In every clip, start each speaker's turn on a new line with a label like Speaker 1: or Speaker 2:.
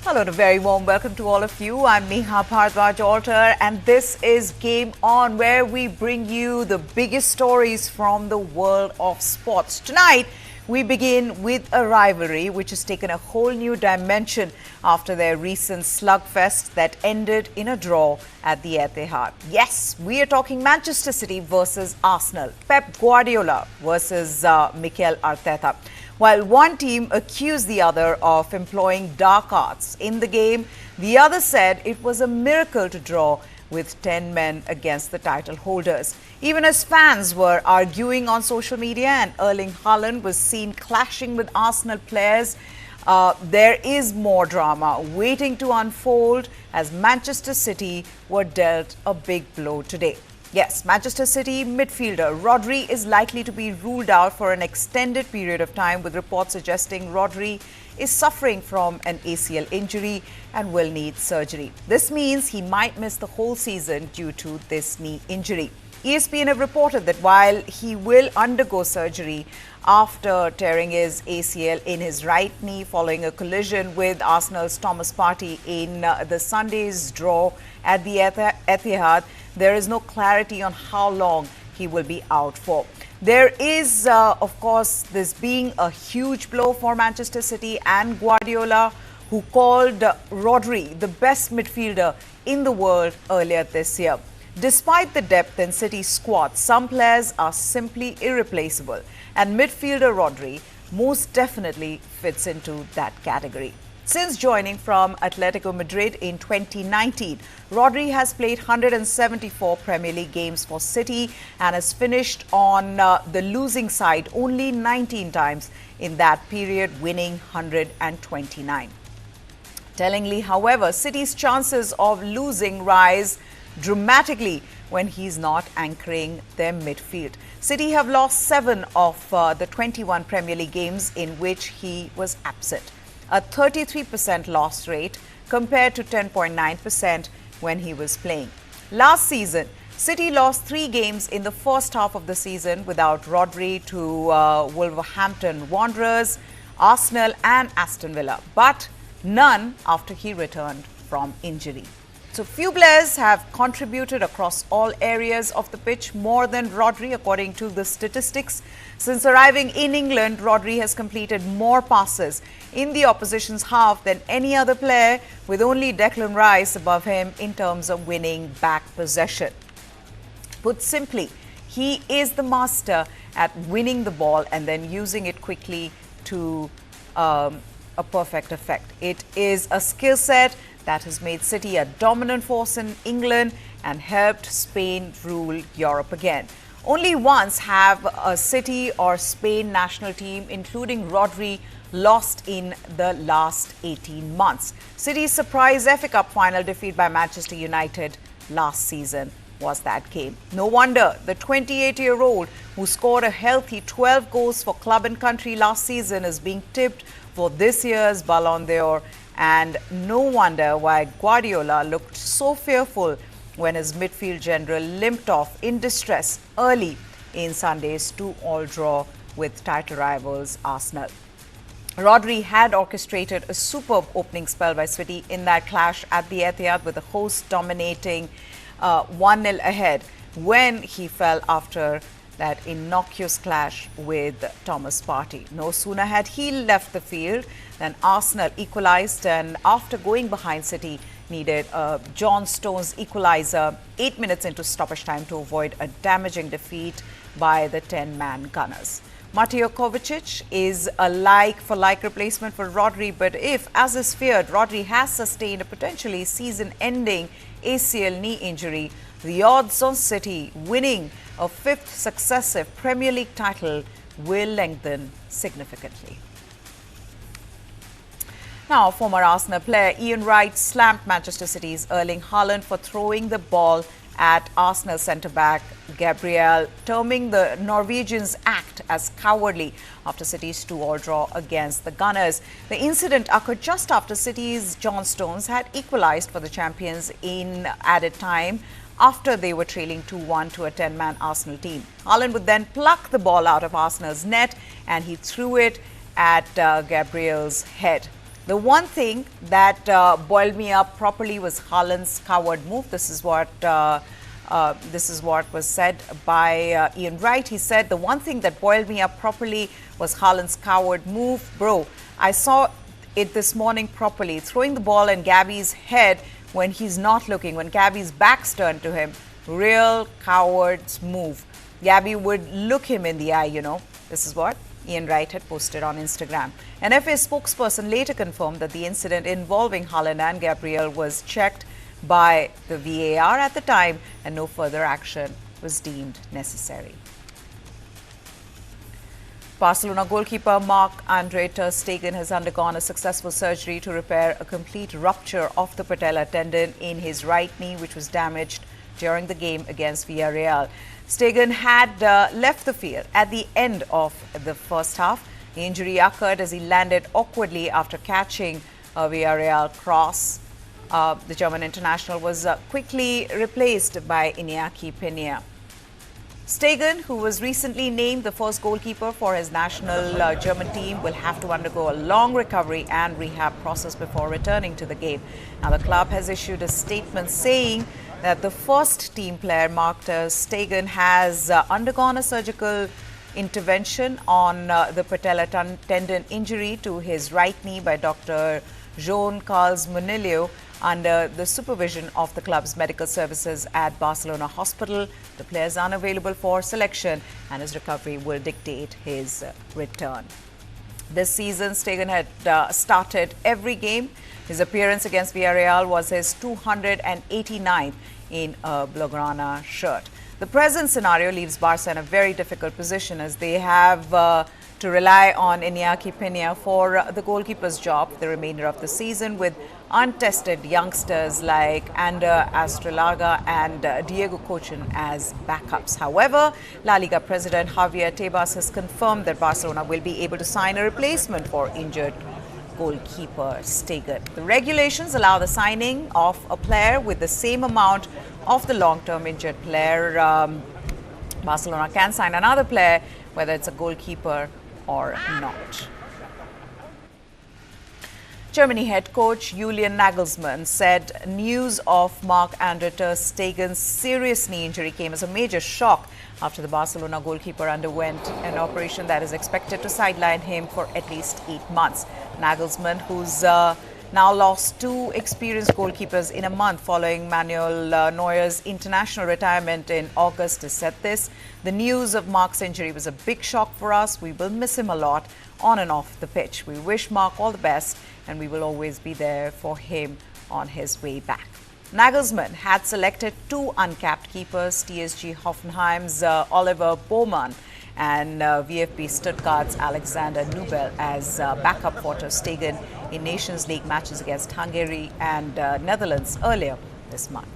Speaker 1: Hello and a very warm welcome to all of you. I'm Neha Bhardwaj-Alter and this is Game On, where we bring you the biggest stories from the world of sports. Tonight, we begin with a rivalry which has taken a whole new dimension after their recent slugfest that ended in a draw at the Etihad. Yes, we are talking Manchester City versus Arsenal, Pep Guardiola versus Mikel Arteta. While one team accused the other of employing dark arts in the game, the other said it was a miracle to draw with 10 men against the title holders. Even as fans were arguing on social media and Erling Haaland was seen clashing with Arsenal players, there is more drama waiting to unfold as Manchester City were dealt a big blow today. Yes, Manchester City midfielder Rodri is likely to be ruled out for an extended period of time, with reports suggesting Rodri is suffering from an ACL injury and will need surgery. This means he might miss the whole season due to this knee injury. ESPN have reported that while he will undergo surgery after tearing his ACL in his right knee following a collision with Arsenal's Thomas Partey in the Sunday's draw at the Etihad, there is no clarity on how long he will be out for. There is, of course, this being a huge blow for Manchester City and Guardiola, who called Rodri the best midfielder in the world earlier this year. Despite the depth in City's squad, some players are simply irreplaceable, and midfielder Rodri most definitely fits into that category. Since joining from Atletico Madrid in 2019, Rodri has played 174 Premier League games for City and has finished on the losing side only 19 times in that period, winning 129. Tellingly, however, City's chances of losing rise dramatically when he's not anchoring their midfield. City have lost 7 of the 21 Premier League games in which he was absent, a 33% loss rate compared to 10.9% when he was playing. Last season, City lost 3 games in the first half of the season without Rodri to Wolverhampton Wanderers, Arsenal and Aston Villa, but none after he returned from injury. So few players have contributed across all areas of the pitch more than Rodri, according to the statistics. Since arriving in England, Rodri has completed more passes in the opposition's half than any other player, with only Declan Rice above him in terms of winning back possession. Put simply, he is the master at winning the ball and then using it quickly to a perfect effect. It is a skill set that has made City a dominant force in England and helped Spain rule Europe again. Only once have a City or Spain national team, including Rodri, lost in the last 18 months. City's surprise FA Cup final defeat by Manchester United last season was that game. No wonder the 28-year-old, who scored a healthy 12 goals for club and country last season, is being tipped for this year's Ballon d'Or. And no wonder why Guardiola looked so fearful when his midfield general limped off in distress early in Sunday's 2-2 draw with title rivals Arsenal. Rodri had orchestrated a superb opening spell by City in that clash at the Etihad, with the hosts dominating 1-0 ahead when he fell after that innocuous clash with Thomas Partey. No sooner had he left the field than Arsenal equalised, and after going behind, City needed John Stones' equaliser 8 minutes into stoppage time to avoid a damaging defeat by the 10-man Gunners. Mateo Kovacic is a like-for-like replacement for Rodri, but if, as is feared, Rodri has sustained a potentially season-ending ACL knee injury, the odds on City winning a 5th successive Premier League title will lengthen significantly. Now, former Arsenal player Ian Wright slammed Manchester City's Erling Haaland for throwing the ball at Arsenal centre-back Gabriel, terming the Norwegian's act as cowardly after City's 2-2 draw against the Gunners. The incident occurred just after City's John Stones had equalised for the champions in added time after they were trailing 2-1 to a 10-man Arsenal team. Haaland would then pluck the ball out of Arsenal's net and he threw it at Gabriel's head. The one thing that boiled me up properly was Haaland's coward move. This is what was said by Ian Wright. He said, the one thing that boiled me up properly was Haaland's coward move. Bro, I saw it this morning properly. Throwing the ball in Gabby's head when he's not looking, when Gabby's back's turned to him. Real coward's move. Gabby would look him in the eye, you know. This is what Ian Wright had posted on Instagram. An FA spokesperson later confirmed that the incident involving Haaland and Gabriel was checked by the VAR at the time and no further action was deemed necessary. Barcelona goalkeeper Marc-Andre ter Stegen has undergone a successful surgery to repair a complete rupture of the patella tendon in his right knee, which was damaged during the game against Villarreal. Stegen had left the field at the end of the first half. The injury occurred as he landed awkwardly after catching a Villarreal cross. The German international was quickly replaced by Iñaki Peña. Stegen, who was recently named the first goalkeeper for his national German team, will have to undergo a long recovery and rehab process before returning to the game. Now, the club has issued a statement saying that the first team player, Marc ter Stegen, has undergone a surgical intervention on the patella tendon injury to his right knee by Dr. Joan Carles Munillo under the supervision of the club's medical services at Barcelona Hospital. The player is unavailable for selection and his recovery will dictate his return. This season, Stegen had started every game. His appearance against Villarreal was his 289th in a Blaugrana shirt. The present scenario leaves Barca in a very difficult position as they have to rely on Iñaki Peña for the goalkeeper's job for the remainder of the season, with untested youngsters like Ander Astrelaga and Diego Cochin as backups. However, La Liga president Javier Tebas has confirmed that Barcelona will be able to sign a replacement for injured goalkeeper Stegen. The regulations allow the signing of a player with the same amount of the long-term injured player. Barcelona can sign another player, whether it's a goalkeeper or not. Germany head coach Julian Nagelsmann said news of Marc-Andre ter Stegen's serious knee injury came as a major shock after the Barcelona goalkeeper underwent an operation that is expected to sideline him for at least 8 months. Nagelsmann, who's now lost 2 experienced goalkeepers in a month following Manuel Neuer's international retirement in August, has said this. The news of Marc's injury was a big shock for us. We will miss him a lot on and off the pitch. We wish Marc all the best and we will always be there for him on his way back. Nagelsmann had selected 2 uncapped keepers, TSG Hoffenheim's Oliver Baumann and VfB Stuttgart's Alexander Nubel as backup for ter Stegen in Nations League matches against Hungary and Netherlands earlier this month.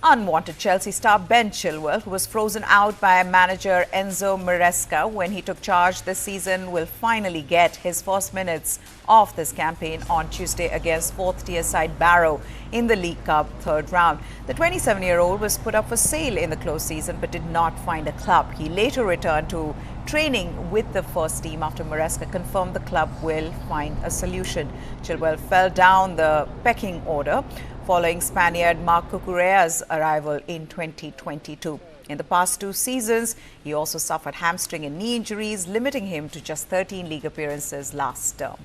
Speaker 1: Unwanted Chelsea star Ben Chilwell, who was frozen out by manager Enzo Maresca when he took charge this season, will finally get his first minutes of this campaign on Tuesday against 4th-tier side Barrow in the League Cup 3rd round. The 27-year-old was put up for sale in the close season but did not find a club. He later returned to training with the first team after Maresca confirmed the club will find a solution. Chilwell fell down the pecking order following Spaniard Marc Cucurella's arrival in 2022. In the past 2 seasons, he also suffered hamstring and knee injuries, limiting him to just 13 league appearances last term.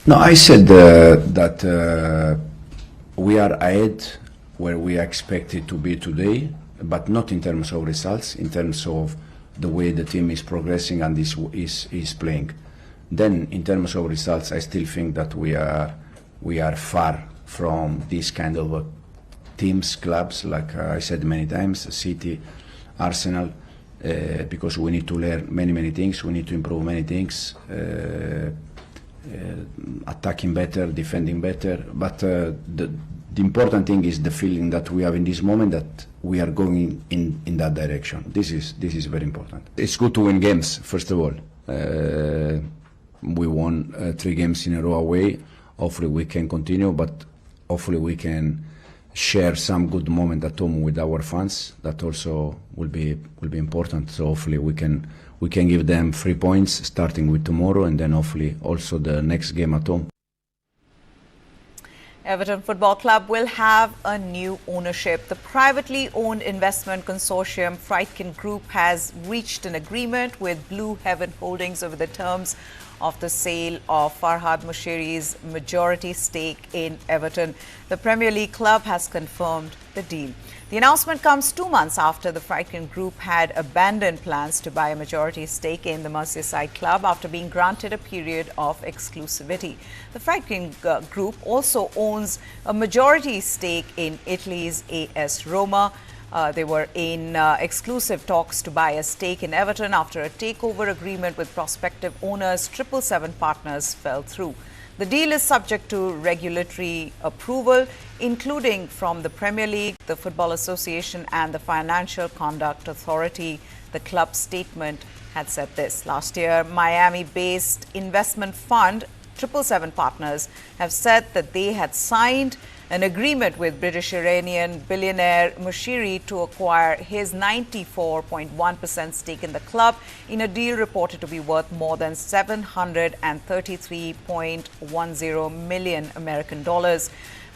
Speaker 2: No, I said that we are ahead where we expected to be today, but not in terms of results, in terms of the way the team is progressing and is playing. Then, in terms of results, I still think that we are far from this kind of teams, clubs, like I said many times, City, Arsenal, because we need to learn many things, we need to improve many things, attacking better, defending better, but the important thing is the feeling that we have in this moment that we are going in that direction. This is very important. It's good to win games, first of all. We won 3 games in a row away. Hopefully we can continue, but hopefully we can share some good moment at home with our fans. That also will be important. So hopefully we can we can give them 3 points starting with tomorrow, and then hopefully also the next game at home.
Speaker 1: Everton Football Club will have a new ownership. The privately owned investment consortium Wright Group has reached an agreement with Blue Heaven Holdings over the terms of the sale of Farhad Moshiri's majority stake in Everton. The Premier League club has confirmed the deal. The announcement comes 2 months after the Wright Group had abandoned plans to buy a majority stake in the Merseyside club after being granted a period of exclusivity. The Wright Group also owns a majority stake in Italy's AS Roma. They were in exclusive talks to buy a stake in Everton after a takeover agreement with prospective owners 777 Partners fell through. The deal is subject to regulatory approval, including from the Premier League, the Football Association and the Financial Conduct Authority. The club's statement had said this. Last year, Miami-based investment fund 777 Partners have said that they had signed an agreement with British-Iranian billionaire Moshiri to acquire his 94.1% stake in the club in a deal reported to be worth more than $733.10 million American dollars.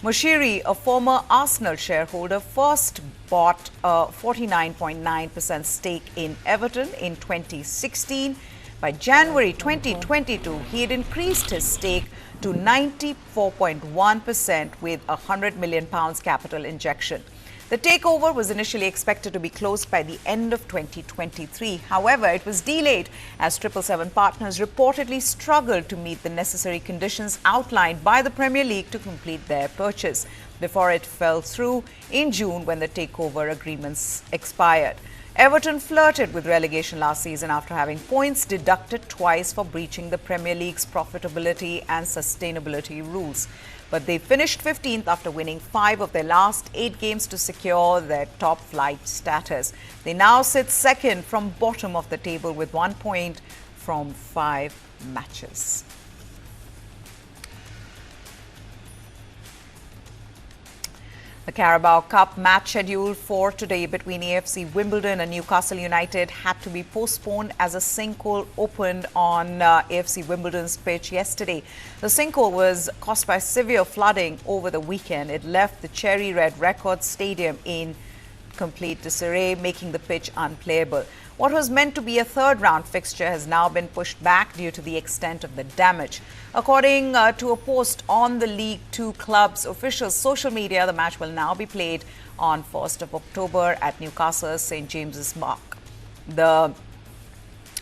Speaker 1: Moshiri, a former Arsenal shareholder, first bought a 49.9% stake in Everton in 2016. By January 2022, he had increased his stake to 94.1% with a £100 million capital injection. The takeover was initially expected to be closed by the end of 2023. However, it was delayed as 777 Partners reportedly struggled to meet the necessary conditions outlined by the Premier League to complete their purchase before it fell through in June when the takeover agreements expired. Everton flirted with relegation last season after having points deducted twice for breaching the Premier League's profitability and sustainability rules. But they finished 15th after winning 5 of their last 8 games to secure their top flight status. They now sit second from bottom of the table with 1 point from 5 matches. The Carabao Cup match scheduled for today between AFC Wimbledon and Newcastle United had to be postponed as a sinkhole opened on AFC Wimbledon's pitch yesterday. The sinkhole was caused by severe flooding over the weekend. It left the Cherry Red Records Stadium in complete disarray, making the pitch unplayable. What was meant to be a third-round fixture has now been pushed back due to the extent of the damage. According to a post on the League Two club's official social media, the match will now be played on 1st of October at Newcastle's St James's Park. The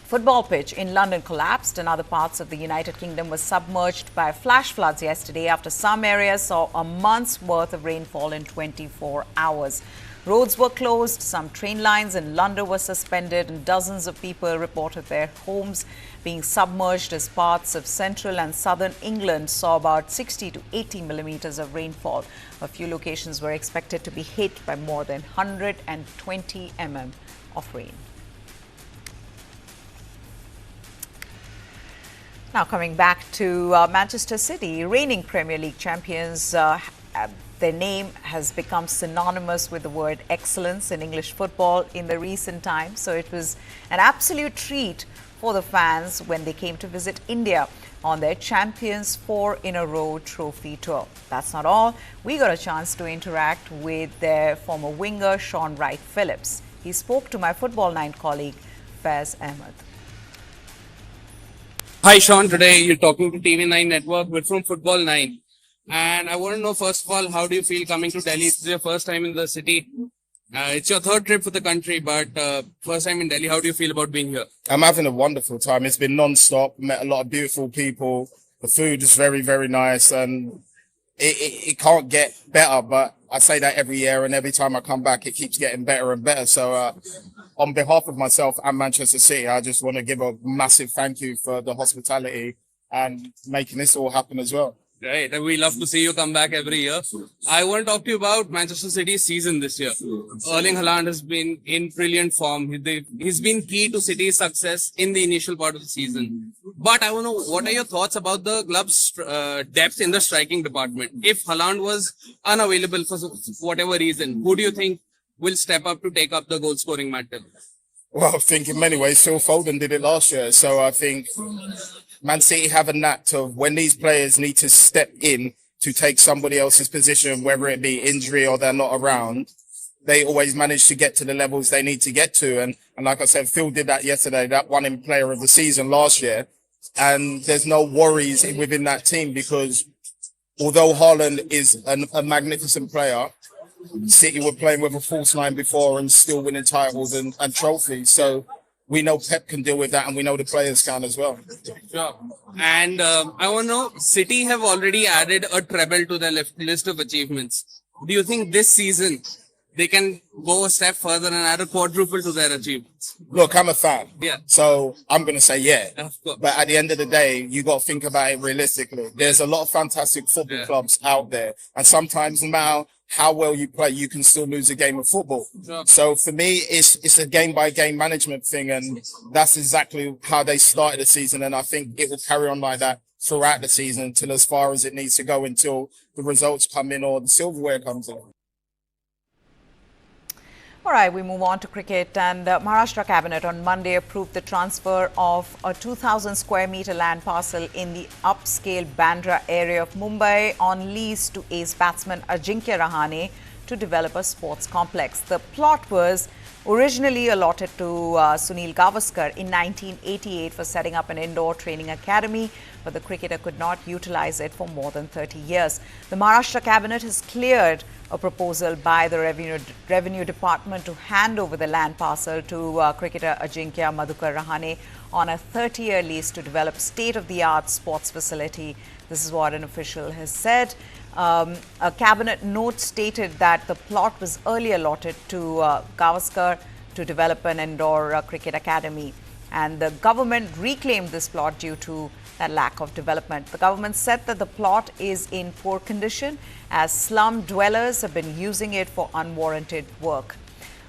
Speaker 1: football pitch in London collapsed and other parts of the United Kingdom was submerged by flash floods yesterday after some areas saw a month's worth of rainfall in 24 hours. Roads were closed, some train lines in London were suspended, and dozens of people reported their homes being submerged as parts of central and southern England saw about 60 to 80 millimeters of rainfall. A few locations were expected to be hit by more than 120 mm of rain. Now coming back to Manchester City, reigning Premier League champions, their name has become synonymous with the word excellence in English football in the recent times. So it was an absolute treat for the fans when they came to visit India on their Champions 4-in-a-row trophy tour. That's not all. We got a chance to interact with their former winger, Wright Phillips. He spoke to my Football 9 colleague, Faiz Ahmed.
Speaker 3: Hi Sean, today you're talking to TV9 Network. We're from Football 9. And I want to know, first of all, how do you feel coming to Delhi? This is your first time in the city. It's your third trip for the country, but first time in Delhi. How do you feel about being here?
Speaker 4: I'm having a wonderful time. It's been non-stop. Met a lot of beautiful people. The food is very, very nice. And it can't get better, but I say that every year. And every time I come back, it keeps getting better and better. So on behalf of myself and Manchester City, I just want to give a massive thank you for the hospitality and making this all happen as well.
Speaker 3: Right, and we love to see you come back every year. I want to talk to you about Manchester City's season this year. Erling Haaland has been in brilliant form. He's been key to City's success in the initial part of the season. But I want to know, what are your thoughts about the club's depth in the striking department? If Haaland was unavailable for whatever reason, who do you think will step up to take up the goal-scoring mantle?
Speaker 4: Well, I think in many ways, Phil Foden did it last year. So I think Man City have a knack of when these players need to step in to take somebody else's position, whether it be injury or they're not around, they always manage to get to the levels they need to get to. And like I said, Phil did that yesterday, that won him player of the season last year. And there's no worries within that team because although Haaland is a magnificent player, City were playing with a false nine before and still winning titles and trophies. So we know Pep can deal with that and we know the players can as well.
Speaker 3: Sure. And I want to know, City have already added a treble to their list of achievements. Do you think this season they can go a step further and add a quadruple to their achievements?
Speaker 4: Look, I'm a fan.
Speaker 3: Yeah.
Speaker 4: So I'm going to say yeah.
Speaker 3: Of course.
Speaker 4: But at the end of the day, you got to think about it realistically. There's a lot of fantastic football clubs out there. And sometimes no matter how well you play, you can still lose a game of football.
Speaker 3: Sure.
Speaker 4: So for me, it's a game by game management thing. And that's exactly how they started the season. And I think it will carry on like that throughout the season until as far as it needs to go until the results come in or the silverware comes in.
Speaker 1: All right, we move on to cricket, and the Maharashtra Cabinet on Monday approved the transfer of a 2,000 square metre land parcel in the upscale Bandra area of Mumbai on lease to ace batsman Ajinkya Rahane to develop a sports complex. The plot was originally allotted to Sunil Gavaskar in 1988 for setting up an indoor training academy, but the cricketer could not utilize it for more than 30 years. The Maharashtra Cabinet has cleared a proposal by the Revenue Department to hand over the land parcel to cricketer Ajinkya Madhukar Rahane on a 30-year lease to develop state-of-the-art sports facility. This is what an official has said. A cabinet note stated that the plot was earlier allotted to Gavaskar to develop an indoor cricket academy, and the government reclaimed this plot due to that lack of development. The government said that the plot is in poor condition as slum dwellers have been using it for unwarranted work.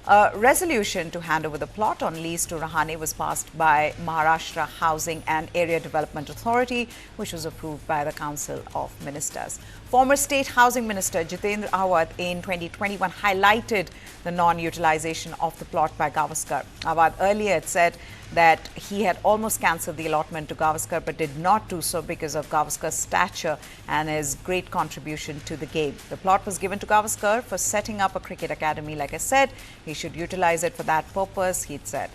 Speaker 1: A resolution to hand over the plot on lease to Rahane was passed by Maharashtra Housing and Area Development Authority, which was approved by the Council of Ministers. Former State Housing Minister Jitendra Awad in 2021 highlighted the non-utilization of the plot by Gavaskar. Awad earlier had said that he had almost cancelled the allotment to Gavaskar but did not do so because of Gavaskar's stature and his great contribution to the game. The plot was given to Gavaskar for setting up a cricket academy. Like I said, he should utilize it for that purpose, he'd said.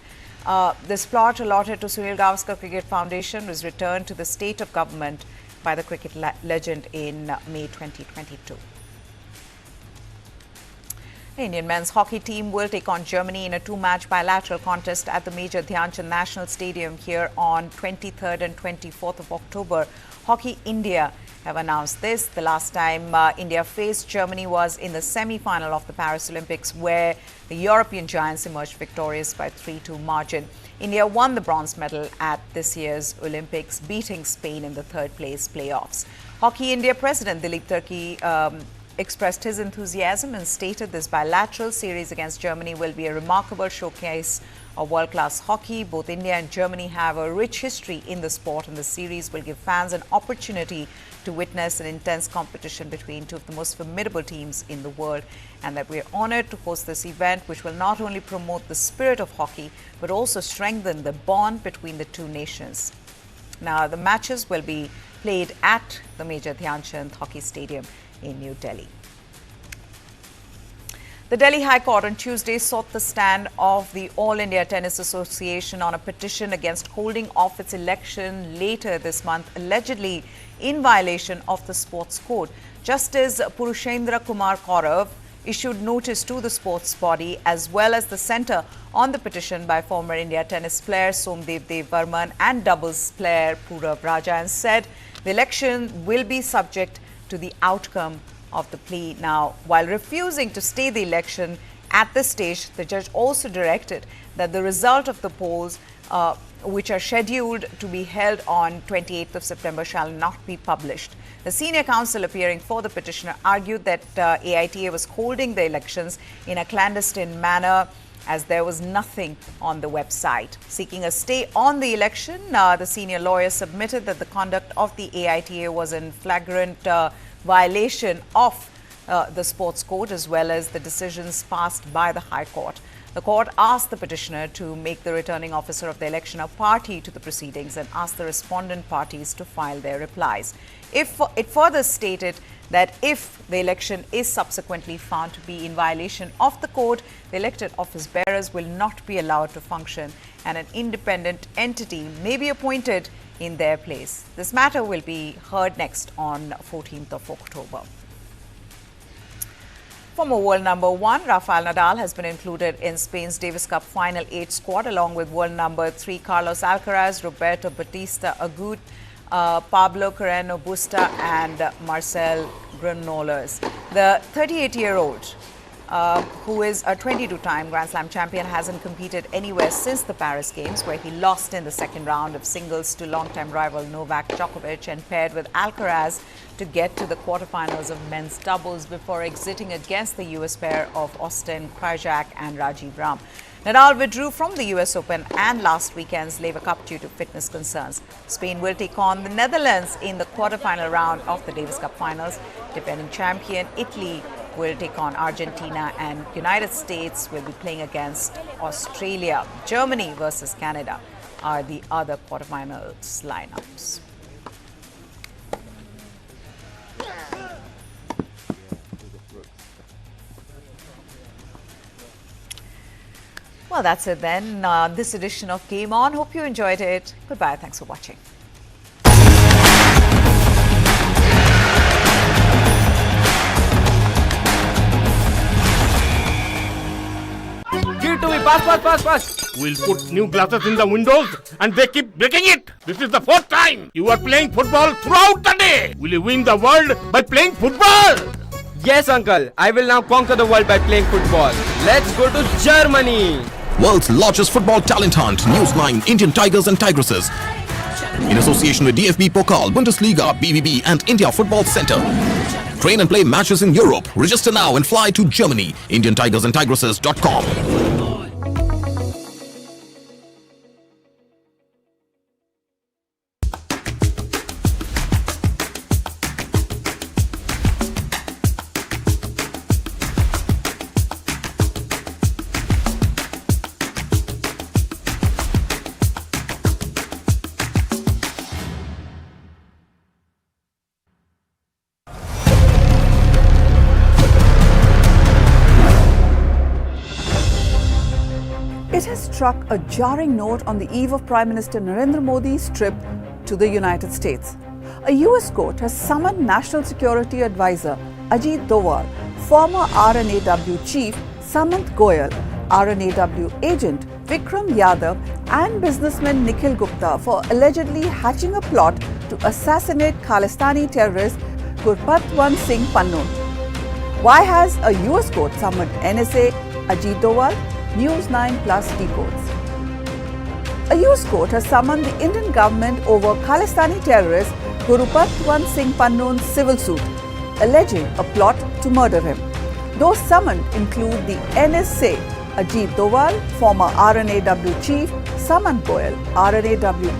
Speaker 1: This plot allotted to Sunil Gavaskar Cricket Foundation was returned to the state of government by the cricket legend in May 2022. The Indian men's hockey team will take on Germany in a two-match bilateral contest at the Major Dhyan Chand National Stadium here on 23rd and 24th of October. Hockey India have announced this. The last time India faced Germany was in the semi-final of the Paris Olympics, where the European giants emerged victorious by 3-2 margin. India won the bronze medal at this year's Olympics, beating Spain in the third-place playoffs. Hockey India President Dilip Turkey expressed his enthusiasm and stated this bilateral series against Germany will be a remarkable showcase of world-class hockey. Both India and Germany have a rich history in the sport, and the series will give fans an opportunity to witness an intense competition between two of the most formidable teams in the world, and that we are honored to host this event, which will not only promote the spirit of hockey but also strengthen the bond between the two nations. Now, the matches will be played at the Major Dhyan Chand Hockey Stadium in New Delhi. The Delhi High Court on Tuesday sought the stand of the All India Tennis Association on a petition against holding off its election later this month, allegedly in violation of the sports code. Justice Purushendra Kumar Kaurav issued notice to the sports body as well as the centre on the petition by former India tennis player Somdev Dev Varman and doubles player Purav Raja, and said the election will be subject to the outcome of the plea. Now, while refusing to stay the election at this stage, the judge also directed that the result of the polls, which are scheduled to be held on 28th of September, shall not be published. The senior counsel appearing for the petitioner argued that AITA was holding the elections in a clandestine manner as there was nothing on the website. Seeking a stay on the election, the senior lawyer submitted that the conduct of the AITA was in flagrant violation of the sports code as well as the decisions passed by the High Court. The court asked the petitioner to make the returning officer of the election a party to the proceedings and asked the respondent parties to file their replies. It further stated that if the election is subsequently found to be in violation of the code, the elected office bearers will not be allowed to function and an independent entity may be appointed in their place. This matter will be heard next on 14th of October. Former world number 1 Rafael Nadal has been included in Spain's Davis Cup Final 8 squad along with world number 3 Carlos Alcaraz, Roberto Bautista Agut, Pablo Carreño Busta and Marcel Granollers. The 38-year-old, who is a 22-time Grand Slam champion, hasn't competed anywhere since the Paris Games, where he lost in the second round of singles to longtime rival Novak Djokovic and paired with Alcaraz to get to the quarterfinals of men's doubles before exiting against the US pair of Austin Krajak and Rajiv Ram. Nadal withdrew from the US Open and last weekend's Laver Cup due to fitness concerns. Spain will take on the Netherlands in the quarterfinal round of the Davis Cup finals. Defending champion Italy will take on Argentina and United States will be playing against Australia. Germany versus Canada are the other quarterfinals lineups. Well, that's it then. This edition of Game On. Hope you enjoyed it. Goodbye. Thanks for watching.
Speaker 5: Give it to me. Pass.
Speaker 6: We'll put new glasses in the windows and they keep breaking it. This is the fourth time. You are playing football throughout the day. Will you win the world by playing football?
Speaker 5: Yes, uncle. I will now conquer the world by playing football. Let's go to Germany.
Speaker 7: World's largest football talent hunt, News 9 Indian Tigers and Tigresses. In association with DFB Pokal, Bundesliga, BVB and India Football Center. Train and play matches in Europe. Register now and fly to Germany. IndianTigersandTigresses.com.
Speaker 8: It has struck a jarring note on the eve of Prime Minister Narendra Modi's trip to the United States. A US court has summoned National Security Advisor Ajit Doval, former RNAW chief Samant Goyal, RNAW agent Vikram Yadav and businessman Nikhil Gupta for allegedly hatching a plot to assassinate Khalistani terrorist Gurpatwant Singh Pannu. Why has a US court summoned NSA Ajit Doval? News 9 Plus decodes. A US court has summoned the Indian government over Khalistani terrorist Gurpatwant Singh Pannu's civil suit, alleging a plot to murder him. Those summoned include the NSA Ajit Doval, former RNAW chief Samant Goyal, RNAW